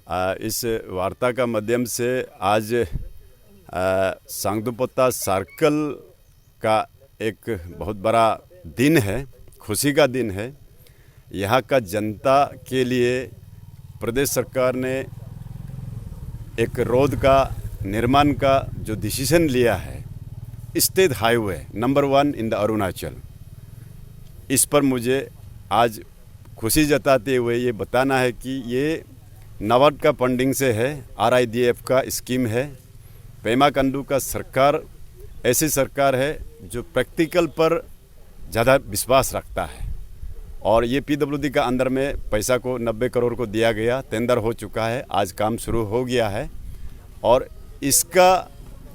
इस वार्ता का माध्यम से आज सांगदुपोता सर्कल का एक बहुत बड़ा दिन है, खुशी का दिन है। यहाँ का जनता के लिए प्रदेश सरकार ने एक रोड का निर्माण का जो डिसीजन लिया है, state highway number 1 in the Arunachal, इस पर मुझे आज खुशी जताते हुए ये बताना है कि ये नाबार्ड का फंडिंग से है, RIDF का स्कीम है। पेमा खांडू का सरकार ऐसी सरकार है जो प्रैक्टिकल पर ज़्यादा विश्वास रखता है और ये PWD का अंदर में पैसा को 90 करोड़ को दिया गया, टेंडर हो चुका है, आज काम शुरू हो गया है और इसका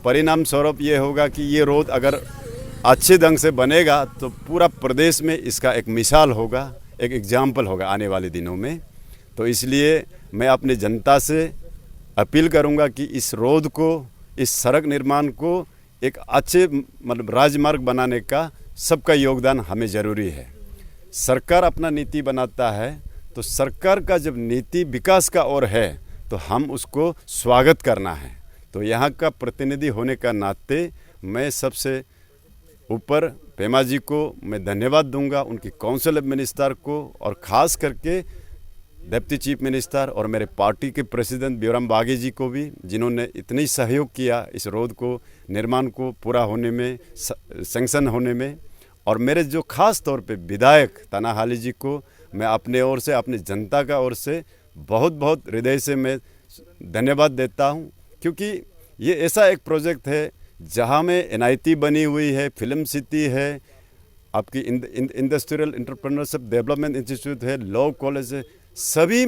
परिणाम स्वरूप ये होगा कि ये रोड अगर अच्छे ढंग से बनेगा तो पूरा प्रदेश में इसका एक मिसाल होगा, एक एग्जाम्पल होगा आने वाले दिनों में। तो इसलिए मैं अपनी जनता से अपील करूंगा कि इस रोड को, इस सड़क निर्माण को एक अच्छे राजमार्ग बनाने का सबका योगदान हमें ज़रूरी है। सरकार अपना नीति बनाता है तो सरकार का जब नीति विकास का ओर है तो हम उसको स्वागत करना है। तो यहाँ का प्रतिनिधि होने का नाते मैं सबसे ऊपर पेमा जी को मैं धन्यवाद दूंगा, उनकी काउंसिल ऑफ मिनिस्टर को और ख़ास करके डिप्टी चीफ मिनिस्टर और मेरे पार्टी के प्रेसिडेंट बियोराम वाघे जी को भी, जिन्होंने इतनी सहयोग किया इस रोड को निर्माण को पूरा होने में, सैंक्शन होने में। और मेरे जो ख़ास तौर पे विधायक ताना हाली जी को मैं अपने ओर से, अपनी जनता का ओर से बहुत बहुत हृदय से मैं धन्यवाद देता हूँ, क्योंकि ये ऐसा एक प्रोजेक्ट है जहाँ में NIT बनी हुई है, फिल्म सिटी है, आपकी इंडस्ट्रियल एंटरप्रेन्योरशिप डेवलपमेंट इंस्टीट्यूट है, लॉ कॉलेज है, सभी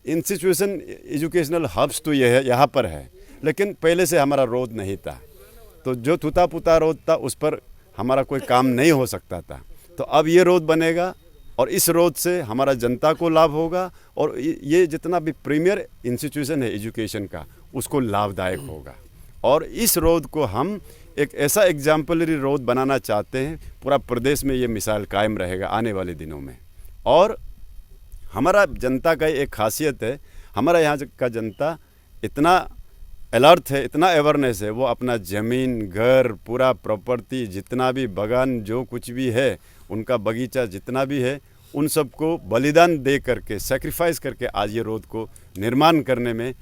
इंस्टीट्यूशन एजुकेशनल हब्स तो ये है, यहाँ पर है। लेकिन पहले से हमारा रोड नहीं था, तो जो टूटा फूटा रोड था उस पर हमारा कोई काम नहीं हो सकता था। तो अब ये रोड बनेगा और इस रोड से हमारा जनता को लाभ होगा और ये जितना भी प्रीमियर इंस्टीट्यूशन है एजुकेशन का उसको लाभदायक होगा। और इस रोड को हम एक ऐसा एग्जाम्पलरी रोड बनाना चाहते हैं, पूरा प्रदेश में ये मिसाल कायम रहेगा आने वाले दिनों में। और हमारा जनता का एक खासियत है, हमारा यहाँ का जनता इतना अलर्ट है, इतना अवेयरनेस है, वो अपना ज़मीन, घर, पूरा प्रॉपर्टी, जितना भी बागान, जो कुछ भी है, उनका बगीचा जितना भी है, उन सबको बलिदान दे करके, सेक्रीफाइस करके आज ये रोड को निर्माण करने में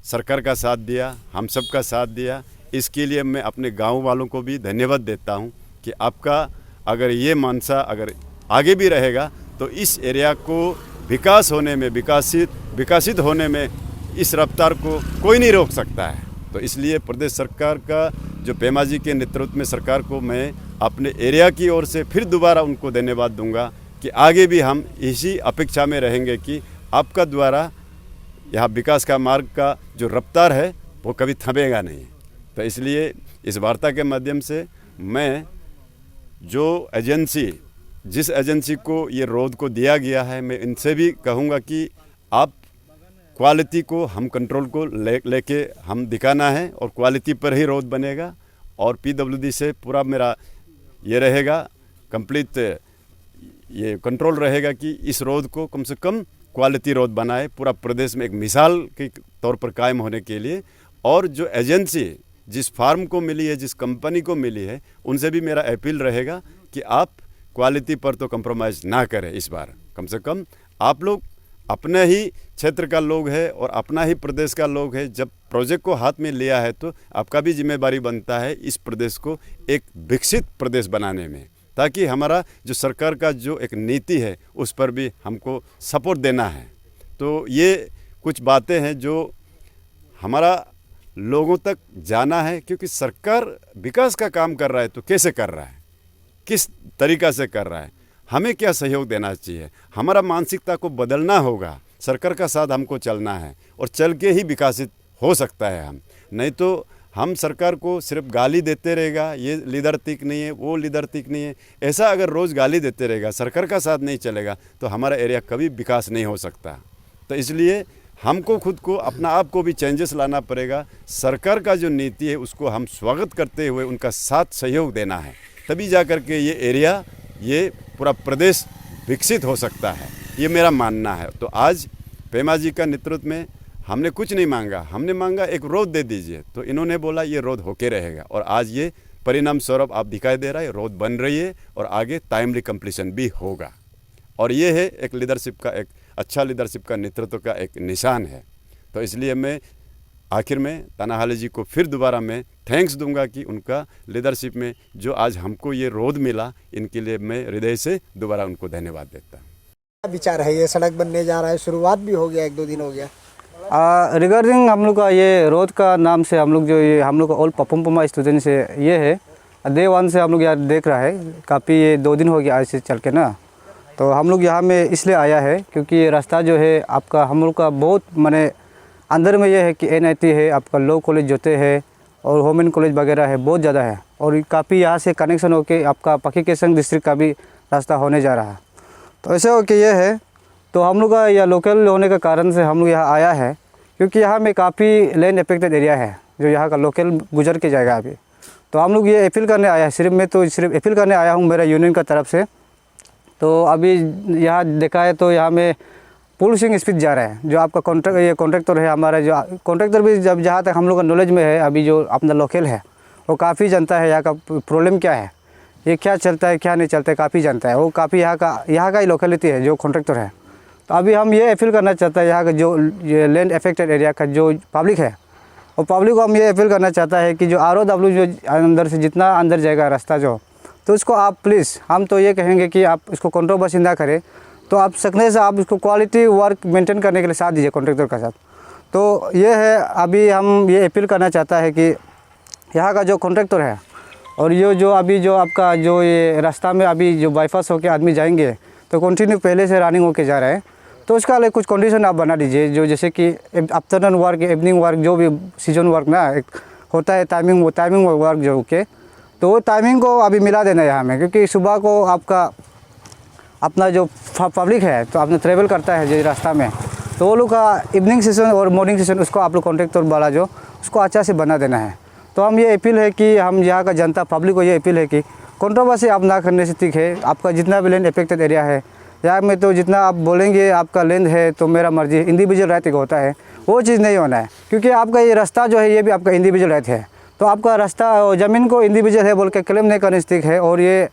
सरकार का साथ दिया, हम सब का साथ दिया। इसके लिए मैं अपने गांव वालों को भी धन्यवाद देता हूं कि आपका अगर ये मानसा अगर आगे भी रहेगा तो इस एरिया को विकास होने में, विकसित होने में इस रफ्तार को कोई नहीं रोक सकता है। तो इसलिए प्रदेश सरकार का जो पेमा जी के नेतृत्व में सरकार को मैं अपने एरिया की ओर से फिर दोबारा उनको धन्यवाद दूंगा कि आगे भी हम इसी अपेक्षा में रहेंगे कि आपका द्वारा यहाँ विकास का मार्ग का जो रफ्तार है वो कभी थमेगा नहीं। तो इसलिए इस वार्ता के माध्यम से मैं जिस एजेंसी को ये रोड को दिया गया है, मैं इनसे भी कहूँगा कि आप क्वालिटी को, हम कंट्रोल को लेके हम दिखाना है और क्वालिटी पर ही रोड बनेगा। और PWD से पूरा मेरा ये रहेगा, कंप्लीट ये कंट्रोल रहेगा कि इस रोड को कम से कम क्वालिटी रोड बनाए, पूरा प्रदेश में एक मिसाल के तौर पर कायम होने के लिए। और जो एजेंसी जिस फार्म को मिली है, जिस कंपनी को मिली है, उनसे भी मेरा अपील रहेगा कि आप क्वालिटी पर तो कंप्रोमाइज़ ना करें। इस बार कम से कम आप लोग अपने ही क्षेत्र का लोग है और अपना ही प्रदेश का लोग है, जब प्रोजेक्ट को हाथ में लिया है तो आपका भी जिम्मेदारी बनता है इस प्रदेश को एक विकसित प्रदेश बनाने में, ताकि हमारा जो सरकार का जो एक नीति है उस पर भी हमको सपोर्ट देना है। तो ये कुछ बातें हैं जो हमारा लोगों तक जाना है, क्योंकि सरकार विकास का काम कर रहा है तो कैसे कर रहा है, किस तरीक़ा से कर रहा है, हमें क्या सहयोग देना चाहिए, हमारा मानसिकता को बदलना होगा, सरकार का साथ हमको चलना है और चल के ही विकसित हो सकता है हम। नहीं तो हम सरकार को सिर्फ गाली देते रहेगा, ये लीडर ठीक नहीं है, वो लीडर ठीक नहीं है, ऐसा अगर रोज़ गाली देते रहेगा, सरकार का साथ नहीं चलेगा तो हमारा एरिया कभी विकास नहीं हो सकता। तो इसलिए हमको खुद को, अपना आप को भी चेंजेस लाना पड़ेगा। सरकार का जो नीति है उसको हम स्वागत करते हुए उनका साथ सहयोग देना है, तभी जा कर के ये एरिया, ये पूरा प्रदेश विकसित हो सकता है, ये मेरा मानना है। तो आज पेमा जी का नेतृत्व में हमने कुछ नहीं मांगा, हमने मांगा एक रोड दे दीजिए, तो इन्होंने बोला ये रोड होके रहेगा। और आज ये परिणाम स्वरूप आप दिखाई दे रहा है, रोड बन रही है और आगे टाइमली कंप्लीशन भी होगा। और ये है एक लीडरशिप का, एक अच्छा लीडरशिप का, नेतृत्व का एक निशान है। तो इसलिए मैं आखिर में ताना हाली जी को फिर दोबारा मैं थैंक्स दूंगा कि उनका लीडरशिप में जो आज हमको ये रोड मिला, इनके लिए मैं हृदय से दोबारा उनको धन्यवाद देता हूँ। विचार है, ये सड़क बनने जा रहा है, शुरुआत भी हो गया, 1-2 दिन हो गया। रिगार्डिंग हम लोग का ये रोड का नाम से हम लोग जो ये हम लोग का ऑल पपुमपुमा स्टूडेंट से ये है डे 1 से हम लोग यहाँ देख रहा है, काफ़ी ये 2 दिन हो गया ऐसे चल के ना। तो हम लोग यहाँ में इसलिए आया है क्योंकि ये रास्ता जो है आपका हम लोग का बहुत माने अंदर में ये है कि NIT है, आपका लॉ कॉलेज जोते है और वुमेन कॉलेज वगैरह है, बहुत ज़्यादा है। और काफ़ी यहाँ से कनेक्शन होके आपका पकी केसंग डिस्ट्रिक्ट का भी रास्ता होने जा रहा है। तो ऐसे हो कि ये है, तो हम लोग का यह लोकल होने के कारण से हम लोग यहाँ आया है क्योंकि यहाँ में काफ़ी लैंड अफेक्टेड एरिया है जो यहाँ का लोकल गुजर के जाएगा अभी। तो हम लोग ये अपील करने आया है, सिर्फ अपील करने आया हूँ मेरा यूनियन का तरफ से। तो अभी यहाँ देखा है तो यहाँ में पुल सिंह स्पीड जा रहा है, जो आपका कॉन्ट्रैक्टर है हमारा, जो कॉन्ट्रैक्टर भी जब जहाँ तक हम लोग का नॉलेज में है अभी जो अपना लोकल है वो काफ़ी जानता है यहाँ का प्रॉब्लम क्या है, ये क्या चलता है क्या नहीं चलता है, काफ़ी जानता है वो, काफ़ी यहाँ का ही लोकेलिटी है जो कॉन्ट्रैक्टर है। तो अभी हम ये अपील करना चाहते हैं यहाँ का जो ये लैंड अफेक्टेड एरिया का जो पब्लिक है, और पब्लिक को हम ये अपील करना चाहता है कि जो ROW जो अंदर से जितना अंदर जाएगा रास्ता जो, तो उसको आप प्लीज़, हम तो ये कहेंगे कि आप इसको कंट्रोवर्सी ना करें, तो आप सकने से आप इसको क्वालिटी वर्क मेंटेन करने के लिए साथ दीजिए कॉन्ट्रैक्टर का साथ। तो ये है, अभी हम ये अपील करना चाहता है कि यहाँ का जो कॉन्ट्रैक्टर है और ये जो अभी जो आपका जो ये रास्ता में अभी जो बाईपास होके आदमी जाएंगे तो कंटिन्यू पहले से रनिंग होके जा रहा है, तो उसका लिए कुछ कंडीशन आप बना दीजिए, जो जैसे कि आफ्टरनून वर्क, इवनिंग वर्क, जो भी सीजन वर्क ना एक होता है टाइमिंग वर्क जो के, तो वो टाइमिंग को अभी मिला देना यहाँ में। क्योंकि सुबह को आपका अपना जो पब्लिक है तो आपने ट्रैवल करता है जो रास्ता में, तो वो लोग का इवनिंग सेशन और मॉर्निंग सेशन उसको आप लोग कॉन्ट्रैक्टर वाला जो उसको अच्छा से बना देना है। तो हम ये अपील है कि हम यहाँ का जनता पब्लिक को ये अपील है कि कंट्रोवर्सी आप ना करने से ठीक है, आपका जितना भी लैंड अफेक्टेड एरिया है यहाँ में, तो जितना आप बोलेंगे आपका लैंड है तो मेरा मर्जी, इंडिविजुअल राइट होता है, वो चीज़ नहीं होना है। क्योंकि आपका ये रास्ता जो है ये भी आपका इंडिविजुअल राइट है, तो आपका रास्ता ज़मीन को इंडिविजुअल है बोल के क्लेम नहीं करने से ठीक है, और ये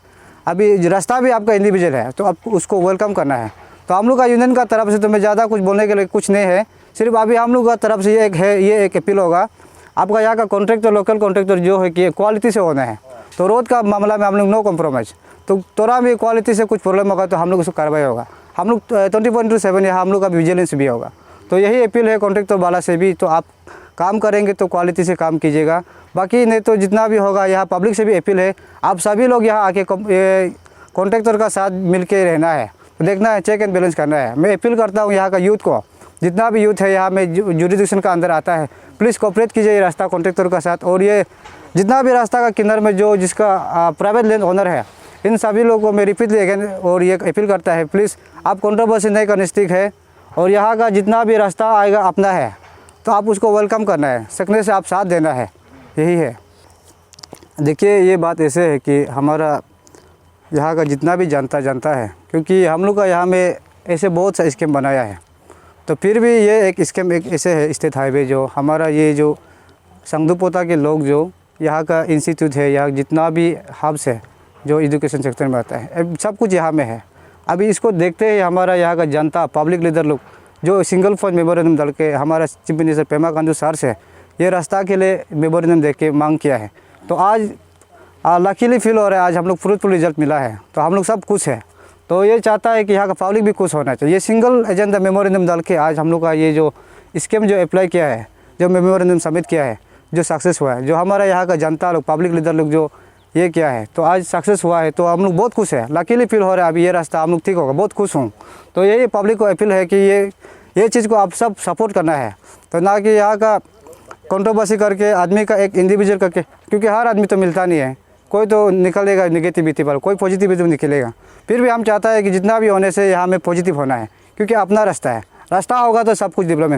अभी रास्ता भी आपका इंडिविजुअल है तो आपको उसको वेलकम करना है। तो हम लोग का यूनियन का तरफ से तो मैं ज़्यादा कुछ बोलने के लिए कुछ नहीं है, सिर्फ अभी हम लोग का तरफ से ये एक अपील होगा, आपका यहाँ का कॉन्ट्रैक्टर, लोकल कॉन्ट्रैक्टर जो है कि क्वालिटी से होना है। तो रोड का मामला में हम लोग नो कॉम्प्रोमाइज़, तो थोड़ा भी क्वालिटी से कुछ प्रॉब्लम होगा तो हम लोग उसको कार्रवाई होगा। हम लोग 24/7 यहाँ हम लोग का विजिलेंस भी होगा। तो यही अपील है कॉन्ट्रैक्टर वाला से भी, तो आप काम करेंगे तो क्वालिटी से काम कीजिएगा, बाकी नहीं तो जितना भी होगा। यहाँ पब्लिक से भी अपील है, आप सभी लोग यहाँ आके कॉन्ट्रैक्टर का साथ मिल के रहना है, तो देखना है, चेक एंड बैलेंस करना है। मैं अपील करता हूँ यहाँ का यूथ को, जितना भी यूथ है यहाँ में जुरिडिक्शन का अंदर आता है, प्लीज़ कोऑपरेट कीजिए ये रास्ता कॉन्ट्रैक्टर का साथ। और ये जितना भी रास्ता का किनारे में जो जिसका प्राइवेट लैंड ओनर है, इन सभी लोगों को मैं रिपीटली अगेन और ये अपील करता है, प्लीज़ आप कंट्रोवर्सी नहीं करने ठीक है, और यहाँ का जितना भी रास्ता आएगा अपना है तो आप उसको वेलकम करना है, सकने से आप साथ देना है, यही है। देखिए ये बात ऐसे है कि हमारा यहाँ का जितना भी जानता है, क्योंकि हम लोग का यहाँ में ऐसे बहुत सा स्कीम बनाया है, तो फिर भी ये एक स्कीम एक ऐसे है स्टेट हाईवे जो हमारा ये जो संगदुपोता के लोग जो यहाँ का इंस्टीट्यूट है, यहाँ जितना भी हब्स है जो एजुकेशन सेक्टर में आता है, सब कुछ यहाँ में है। अभी इसको देखते ही हमारा यहाँ का जनता पब्लिक लीडर लोग जो सिंगल फॉर मेमोरेंडम डाल के हमारा chief minister Pema Khandu sir से ये रास्ता के लिए मेमोरेंडम दे के मांग किया है, तो आज लकीली फील हो रहा है, आज हम लोग फ्रूटफुल रिजल्ट मिला है, तो हम लोग सब खुश है। तो ये चाहता है कि यहाँ का पब्लिक भी खुश होना चाहिए। ये सिंगल एजेंडा मेमोरेंडम डाल के आज हम लोग का ये जो स्कीम जो अप्लाई किया है, जो मेमोरेंडम सबमिट किया है, जो सक्सेस हुआ है, जो हमारा यहाँ का जनता लोग पब्लिक लीडर लोग जो ये किया है, तो आज सक्सेस हुआ है, तो हम लोग बहुत खुश है, लकीली फील हो रहा है। अभी ये रास्ता हम लोग ठीक होगा, बहुत खुश हूँ। तो यही पब्लिक को अपील है कि ये चीज़ को आप सब सपोर्ट करना है, तो ना कि यहाँ का कंट्रोवर्सी करके आदमी का एक इंडिविजुअल करके, क्योंकि हर आदमी तो मिलता नहीं है, कोई तो निकलेगा नेगेटिविटी पर, कोई पॉजिटिविटी निकलेगा। फिर भी हम चाहता है कि जितना भी होने से यहाँ में पॉजिटिव होना है, क्योंकि अपना रास्ता है, रास्ता होगा तो सब कुछ डेवलपमेंट